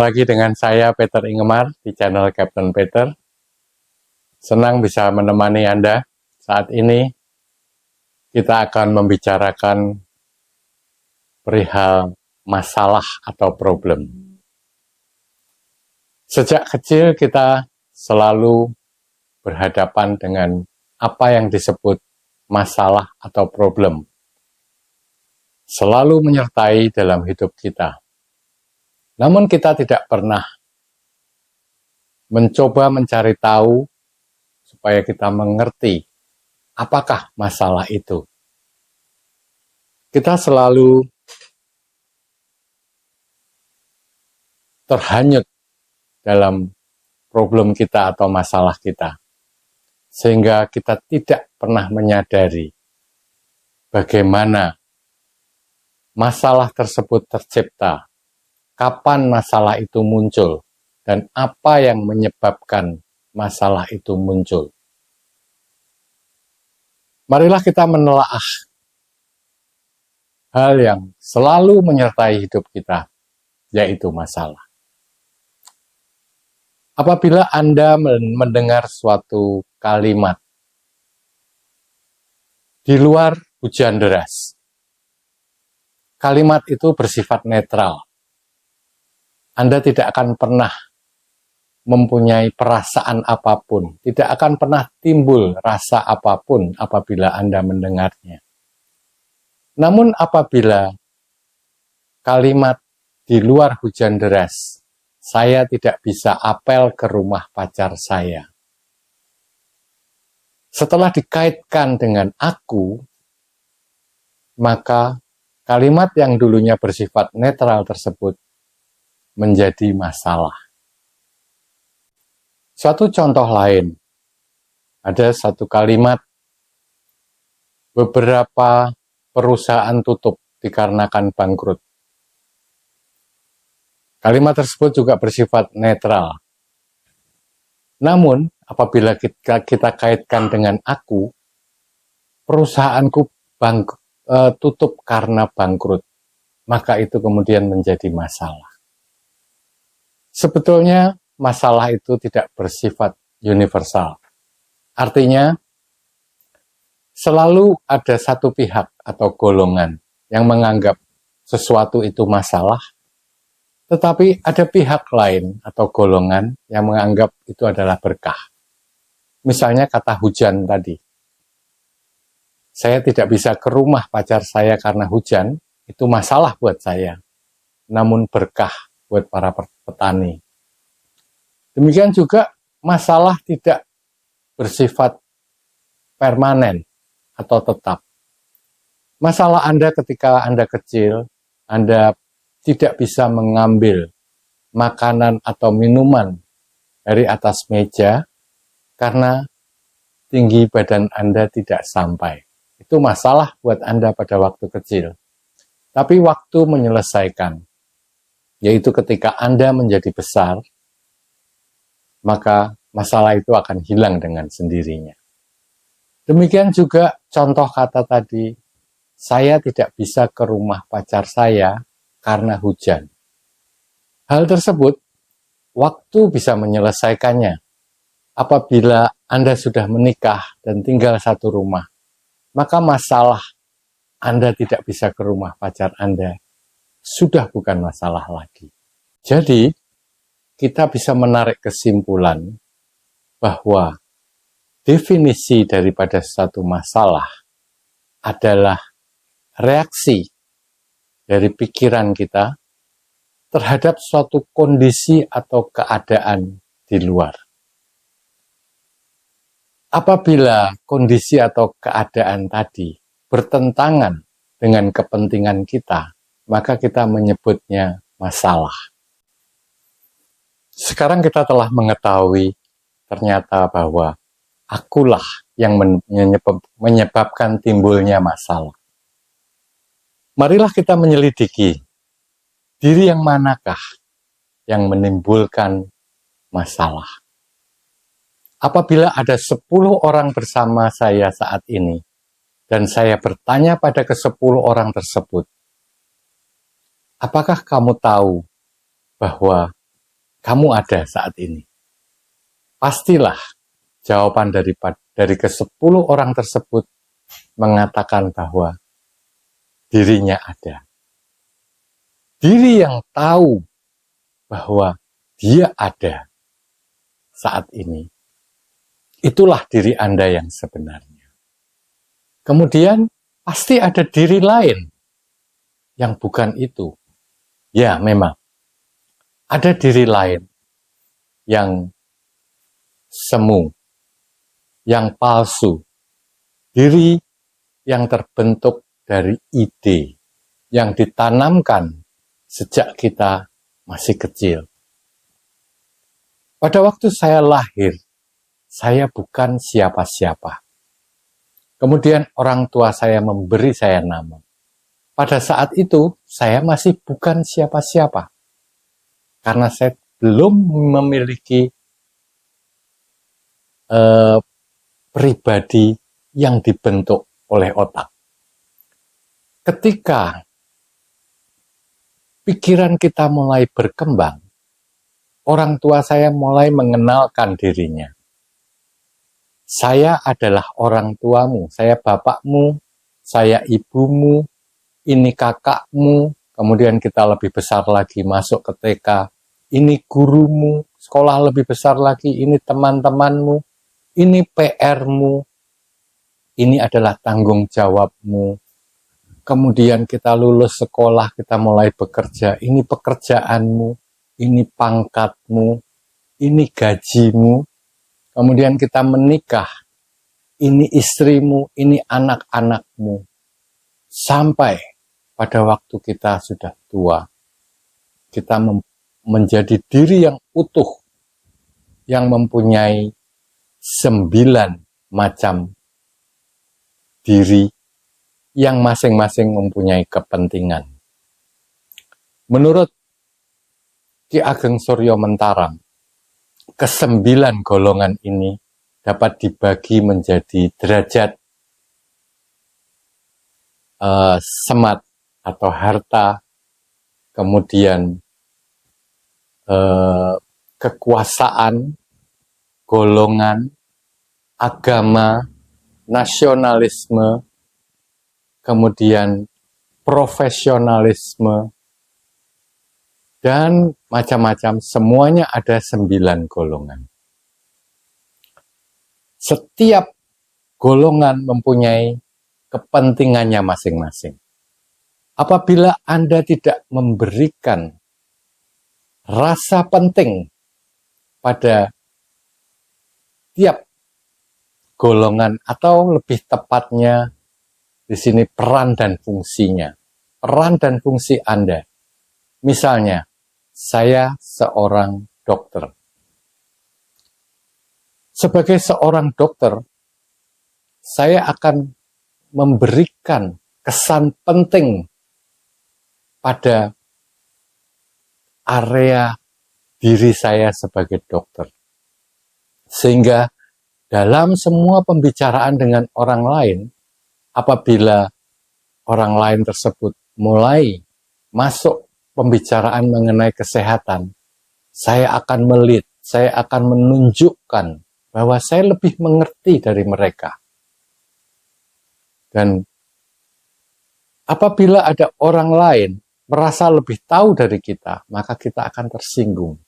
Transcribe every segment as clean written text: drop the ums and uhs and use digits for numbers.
Lagi dengan saya Peter Ingemar di channel Captain Peter. Senang bisa menemani Anda. Saat ini kita akan membicarakan perihal masalah atau problem. Sejak kecil kita selalu berhadapan dengan apa yang disebut masalah atau problem. Selalu menyertai dalam hidup kita. Namun kita tidak pernah mencoba mencari tahu supaya kita mengerti apakah masalah itu. Kita selalu terhanyut dalam problem kita atau masalah kita, sehingga kita tidak pernah menyadari bagaimana masalah tersebut tercipta, kapan masalah itu muncul, dan apa yang menyebabkan masalah itu muncul. Marilah kita menelaah hal yang selalu menyertai hidup kita, yaitu masalah. Apabila Anda mendengar suatu kalimat di luar hujan deras, kalimat itu bersifat netral. Anda tidak akan pernah mempunyai perasaan apapun, tidak akan pernah timbul rasa apapun apabila Anda mendengarnya. Namun apabila kalimat di luar hujan deras, saya tidak bisa apel ke rumah pacar saya, setelah dikaitkan dengan aku, maka kalimat yang dulunya bersifat netral tersebut menjadi masalah. Suatu contoh lain, ada satu kalimat, beberapa perusahaan tutup dikarenakan bangkrut. Kalimat tersebut juga bersifat netral. Namun, apabila kita kaitkan dengan aku, perusahaanku tutup karena bangkrut, maka itu kemudian menjadi masalah. Sebetulnya, masalah itu tidak bersifat universal. Artinya, selalu ada satu pihak atau golongan yang menganggap sesuatu itu masalah, tetapi ada pihak lain atau golongan yang menganggap itu adalah berkah. Misalnya kata hujan tadi. Saya tidak bisa ke rumah pacar saya karena hujan, itu masalah buat saya. Namun berkah buat para petani. Demikian juga masalah tidak bersifat permanen atau tetap. Masalah Anda ketika Anda kecil, Anda tidak bisa mengambil makanan atau minuman dari atas meja karena tinggi badan Anda tidak sampai. Itu masalah buat Anda pada waktu kecil. Tapi waktu menyelesaikan, yaitu ketika Anda menjadi besar, maka masalah itu akan hilang dengan sendirinya. Demikian juga contoh kata tadi, saya tidak bisa ke rumah pacar saya karena hujan. Hal tersebut, waktu bisa menyelesaikannya. Apabila Anda sudah menikah dan tinggal satu rumah, maka masalah Anda tidak bisa ke rumah pacar Anda sudah bukan masalah lagi. Jadi, kita bisa menarik kesimpulan bahwa definisi daripada suatu masalah adalah reaksi dari pikiran kita terhadap suatu kondisi atau keadaan di luar. Apabila kondisi atau keadaan tadi bertentangan dengan kepentingan kita, maka kita menyebutnya masalah. Sekarang kita telah mengetahui ternyata bahwa akulah yang menyebabkan timbulnya masalah. Marilah kita menyelidiki diri yang manakah yang menimbulkan masalah. Apabila ada 10 orang bersama saya saat ini, dan saya bertanya pada ke-10 orang tersebut, apakah kamu tahu bahwa kamu ada saat ini. Pastilah jawaban dari ke-10 orang tersebut mengatakan bahwa dirinya ada. Diri yang tahu bahwa dia ada saat ini, itulah diri Anda yang sebenarnya. Kemudian pasti ada diri lain yang bukan itu. Ya, memang ada diri lain yang semu, yang palsu, diri yang terbentuk dari ide yang ditanamkan sejak kita masih kecil. Pada waktu saya lahir, saya bukan siapa-siapa. Kemudian orang tua saya memberi saya nama. Pada saat itu, saya masih bukan siapa-siapa. Karena saya belum memiliki pribadi yang dibentuk oleh otak. Ketika pikiran kita mulai berkembang, orang tua saya mulai mengenalkan dirinya. Saya adalah orang tuamu, saya bapakmu, saya ibumu, ini kakakmu, kemudian kita lebih besar lagi masuk ke TK, ini gurumu, sekolah lebih besar lagi, ini teman-temanmu, ini PR-mu, ini adalah tanggung jawabmu. Kemudian kita lulus sekolah, kita mulai bekerja, ini pekerjaanmu, ini pangkatmu, ini gajimu. Kemudian kita menikah, ini istrimu, ini anak-anakmu. Sampai pada waktu kita sudah tua, kita menjadi diri yang utuh, yang mempunyai 9 macam diri yang masing-masing mempunyai kepentingan. Menurut Ki Ageng Suryo Mentarang, ke-9 golongan ini dapat dibagi menjadi derajat semat atau harta, kemudian kekuasaan, golongan, agama, nasionalisme, kemudian profesionalisme, dan macam-macam, semuanya ada 9 golongan. Setiap golongan mempunyai kepentingannya masing-masing. Apabila Anda tidak memberikan rasa penting pada tiap golongan, atau lebih tepatnya di sini peran dan fungsinya, peran dan fungsi Anda. Misalnya, saya seorang dokter. Sebagai seorang dokter, saya akan memberikan kesan penting pada area diri saya sebagai dokter. Sehingga dalam semua pembicaraan dengan orang lain, apabila orang lain tersebut mulai masuk pembicaraan mengenai kesehatan, saya akan melihat, saya akan menunjukkan bahwa saya lebih mengerti dari mereka. Dan apabila ada orang lain merasa lebih tahu dari kita, maka kita akan tersinggung.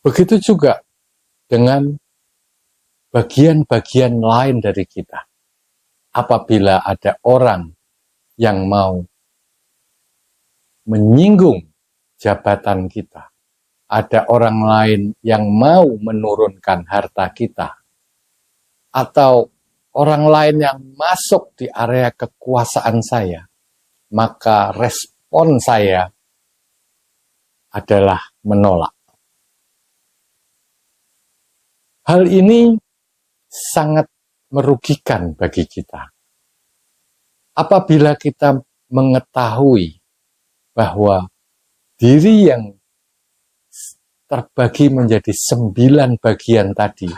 Begitu juga dengan bagian-bagian lain dari kita. Apabila ada orang yang mau menyinggung jabatan kita, ada orang lain yang mau menurunkan harta kita, atau orang lain yang masuk di area kekuasaan saya, maka respon saya adalah menolak. Hal ini sangat merugikan bagi kita. Apabila kita mengetahui bahwa diri yang terbagi menjadi 9 bagian tadi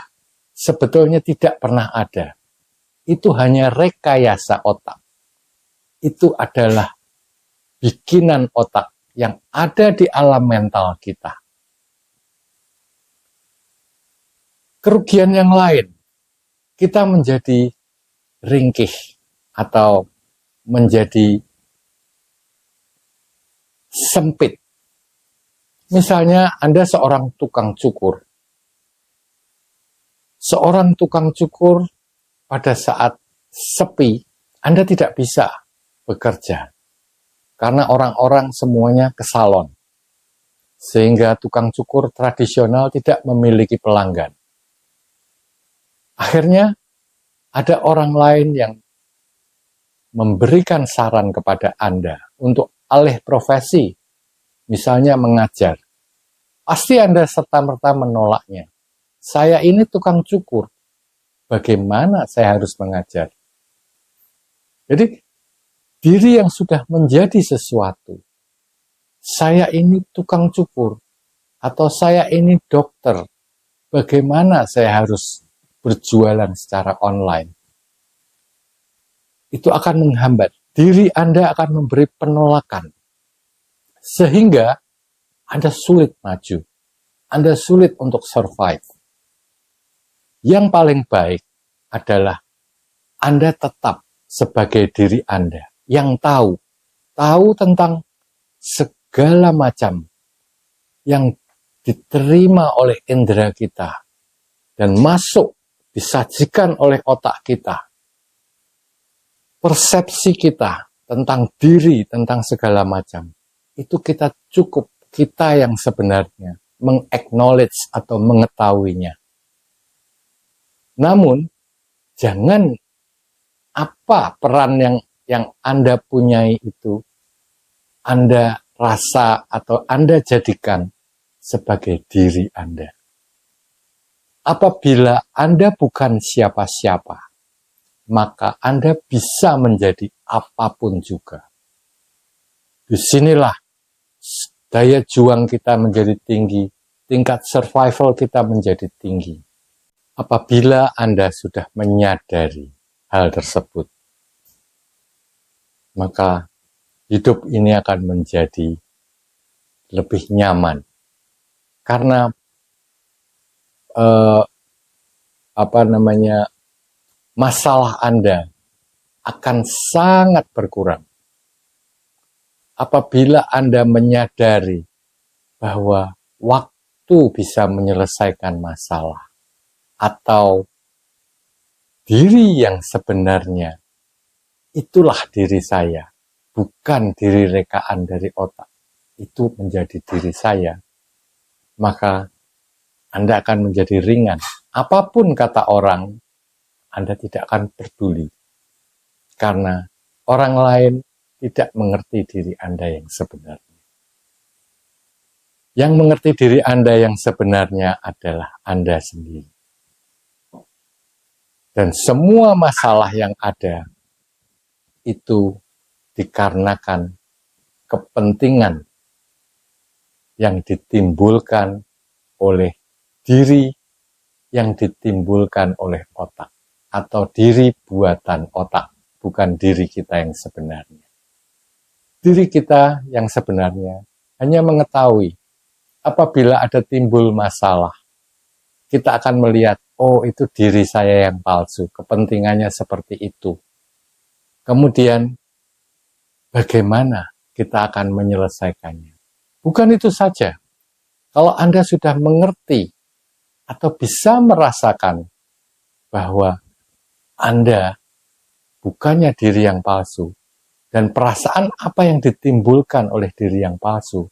sebetulnya tidak pernah ada. Itu hanya rekayasa otak. Itu adalah bikinan otak yang ada di alam mental kita. Kerugian yang lain, kita menjadi ringkih atau menjadi sempit. Misalnya Anda seorang tukang cukur. Seorang tukang cukur pada saat sepi, Anda tidak bisa bekerja. Karena orang-orang semuanya ke salon. Sehingga tukang cukur tradisional tidak memiliki pelanggan. Akhirnya ada orang lain yang memberikan saran kepada Anda untuk alih profesi, misalnya mengajar. Pasti Anda serta-merta menolaknya. Saya ini tukang cukur, bagaimana saya harus mengajar? Jadi, diri yang sudah menjadi sesuatu, saya ini tukang cukur, atau saya ini dokter, bagaimana saya harus berjualan secara online? Itu akan menghambat. Diri Anda akan memberi penolakan. Sehingga Anda sulit maju. Anda sulit untuk survive. Yang paling baik adalah Anda tetap sebagai diri Anda yang tahu tentang segala macam yang diterima oleh indera kita dan masuk disajikan oleh otak kita. Persepsi kita tentang diri, tentang segala macam, itu kita yang sebenarnya meng-acknowledge atau mengetahuinya. Namun, jangan apa peran yang Anda punyai itu, Anda rasa atau Anda jadikan sebagai diri Anda. Apabila Anda bukan siapa-siapa, maka Anda bisa menjadi apapun juga. Disinilah daya juang kita menjadi tinggi, tingkat survival kita menjadi tinggi. Apabila Anda sudah menyadari hal tersebut, maka hidup ini akan menjadi lebih nyaman. Karena masalah Anda akan sangat berkurang. Apabila Anda menyadari bahwa waktu bisa menyelesaikan masalah, atau diri yang sebenarnya, itulah diri saya, bukan diri rekaan dari otak. Itu menjadi diri saya. Maka Anda akan menjadi ringan. Apapun kata orang, Anda tidak akan peduli. Karena orang lain tidak mengerti diri Anda yang sebenarnya. Yang mengerti diri Anda yang sebenarnya adalah Anda sendiri. Dan semua masalah yang ada itu dikarenakan kepentingan yang ditimbulkan oleh diri yang ditimbulkan oleh otak, atau diri buatan otak, bukan diri kita yang sebenarnya. Diri kita yang sebenarnya hanya mengetahui apabila ada timbul masalah, kita akan melihat, oh itu diri saya yang palsu, kepentingannya seperti itu. Kemudian, bagaimana kita akan menyelesaikannya? Bukan itu saja. Kalau Anda sudah mengerti atau bisa merasakan bahwa Anda bukannya diri yang palsu, dan perasaan apa yang ditimbulkan oleh diri yang palsu,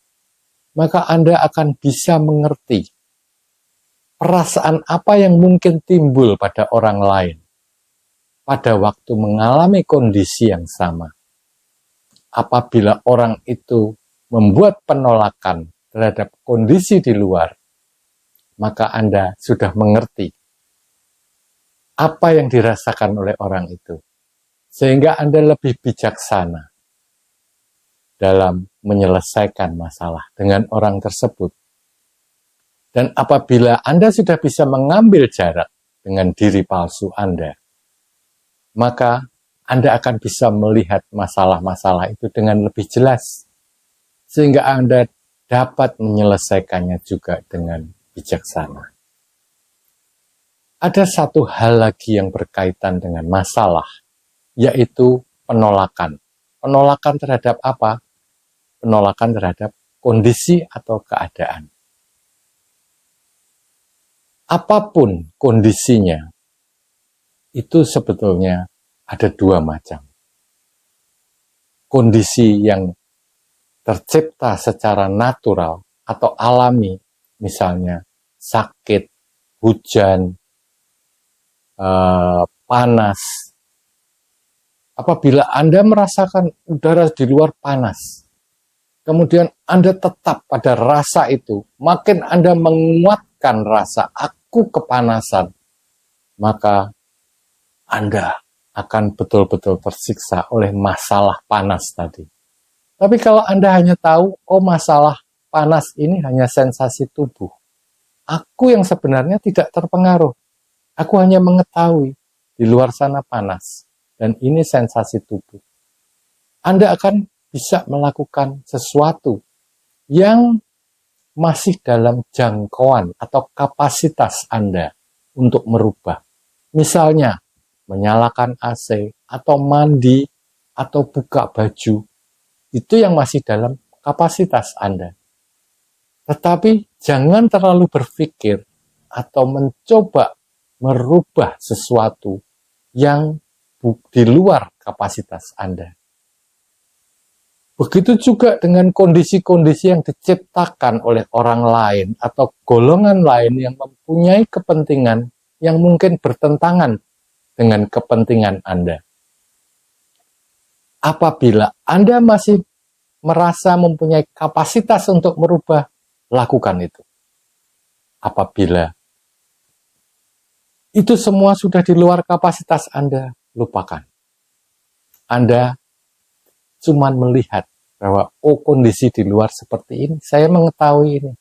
maka Anda akan bisa mengerti perasaan apa yang mungkin timbul pada orang lain pada waktu mengalami kondisi yang sama. Apabila orang itu membuat penolakan terhadap kondisi di luar, maka Anda sudah mengerti apa yang dirasakan oleh orang itu. Sehingga Anda lebih bijaksana dalam menyelesaikan masalah dengan orang tersebut. Dan apabila Anda sudah bisa mengambil jarak dengan diri palsu Anda, maka Anda akan bisa melihat masalah-masalah itu dengan lebih jelas. sehingga Anda dapat menyelesaikannya juga dengan bijaksana. Ada satu hal lagi yang berkaitan dengan masalah, yaitu penolakan. Penolakan terhadap apa? Penolakan terhadap kondisi atau keadaan. Apapun kondisinya, itu sebetulnya ada dua macam. Kondisi yang tercipta secara natural atau alami, misalnya sakit, hujan, panas. Apabila Anda merasakan udara di luar panas, kemudian Anda tetap pada rasa itu, makin Anda menguatkan rasa aku kepanasan, maka Anda akan betul-betul tersiksa oleh masalah panas tadi. Tapi kalau Anda hanya tahu, oh masalah panas ini hanya sensasi tubuh. Aku yang sebenarnya tidak terpengaruh. Aku hanya mengetahui di luar sana panas. Dan ini sensasi tubuh. Anda akan bisa melakukan sesuatu yang masih dalam jangkauan atau kapasitas Anda untuk merubah. Misalnya, menyalakan AC, atau mandi, atau buka baju. Itu yang masih dalam kapasitas Anda. Tetapi jangan terlalu berpikir atau mencoba merubah sesuatu yang di luar kapasitas Anda. Begitu juga dengan kondisi-kondisi yang diciptakan oleh orang lain atau golongan lain yang mempunyai kepentingan yang mungkin bertentangan dengan kepentingan Anda. Apabila Anda masih merasa mempunyai kapasitas untuk merubah, lakukan itu. Apabila itu semua sudah di luar kapasitas Anda, lupakan. Anda cuma melihat bahwa oh kondisi di luar seperti ini, saya mengetahui ini.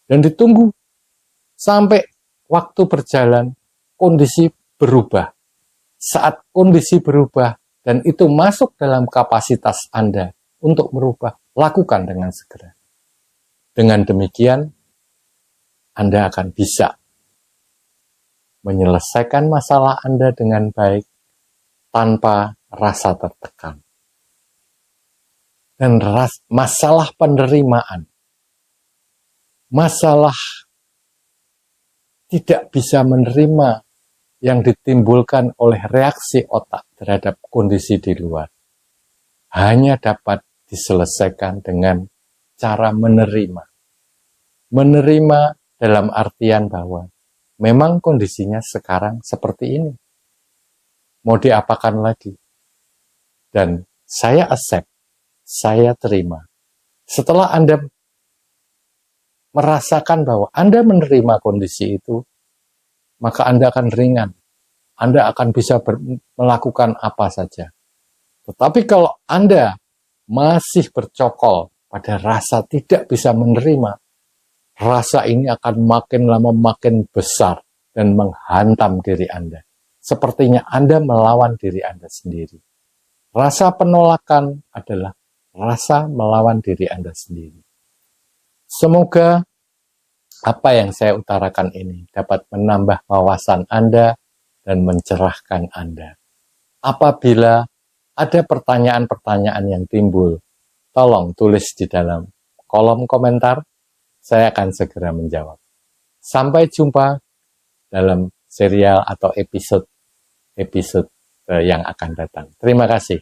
Dan ditunggu sampai waktu berjalan, kondisi berubah. Saat kondisi berubah dan itu masuk dalam kapasitas Anda untuk merubah, lakukan dengan segera. Dengan demikian, Anda akan bisa menyelesaikan masalah Anda dengan baik tanpa rasa tertekan. Dan masalah penerimaan, masalah tidak bisa menerima yang ditimbulkan oleh reaksi otak terhadap kondisi di luar, hanya dapat diselesaikan dengan cara menerima. Menerima dalam artian bahwa memang kondisinya sekarang seperti ini. Mau diapakan lagi? Dan saya accept, saya terima. Setelah Anda merasakan bahwa Anda menerima kondisi itu, maka Anda akan ringan. Anda akan bisa melakukan apa saja. Tetapi kalau Anda masih bercokol pada rasa tidak bisa menerima, rasa ini akan makin lama makin besar dan menghantam diri Anda. Sepertinya Anda melawan diri Anda sendiri. Rasa penolakan adalah rasa melawan diri Anda sendiri. Semoga apa yang saya utarakan ini dapat menambah wawasan Anda dan mencerahkan Anda. Apabila ada pertanyaan-pertanyaan yang timbul, tolong tulis di dalam kolom komentar, saya akan segera menjawab. Sampai jumpa dalam serial atau episode yang akan datang. Terima kasih.